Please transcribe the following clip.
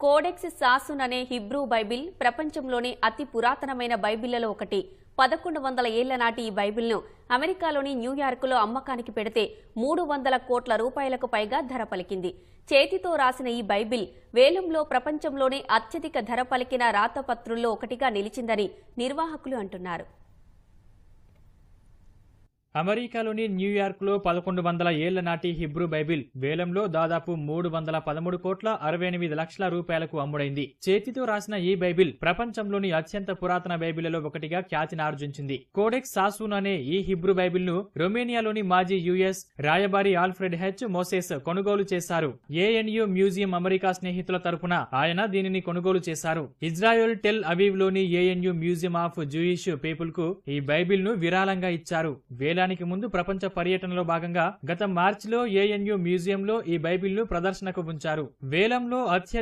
Codex సాసున్ అనే Hebrew Bible ప్రపంచంలోని అతి పురాతనమైన బైబిళ్లలో ఒకటి. 1100 ఏళ్ల నాటి ఈ బైబిల్ను అమెరికాలోని న్యూయార్కులో అమ్మకానికి పెడితే 300 కోట్ల రూపాయలకు పైగా ధర పలికింది. చేతితో రాసిన ఈ బైబిల్ వేలంలో ప్రపంచంలోనే అత్యధిక ధర పలికిన రాతపత్రుల్లో ఒకటిగా నిలిచిందని నిర్వాహకులు అంటున్నారు. అమెరికాలోని న్యూయార్క్లో 1100 ఏళ్ల నాటి హిబ్రూ బైబిల్ వేలంలో దాదాపు 313 కోట్ల 68 లక్షల రూపాయలకు అమ్ముడైంది. చేతితో రాసిన ఈ బైబిల్ ప్రపంచంలోని అత్యంత పురాతన బైబిళ్లలో ఒకటిగా ఖ్యాతినార్జించింది. కోడెక్స్ సాసున్ అనే ఈ హిబ్రూ బైబిల్ ను రొమేనియాలోని మాజీ యుఎస్ రాయబారి ఆల్ఫ్రెడ్ హెచ్ మోసెస్ కొనుగోలు చేశారు. ఏఎన్యు మ్యూజియం అమెరికా స్నేహితుల తరపున ఆయన దీనిని కొనుగోలు చేశారు. ఇజ్రాయెల్ టెల్ అవీవ్ లోని ANU museum of Jewish people కు ఈ బైబిల్ ను విరాళంగా ఇచ్చారు. వేలానికి ముందు ప్రపంచ పర్యటనలో భాగంగా గత మార్చిలో ఏఎన్యు మ్యూజియంలో ఈ బైబిల్ ను ప్రదర్శనకు ఉంచారు. వేలంలో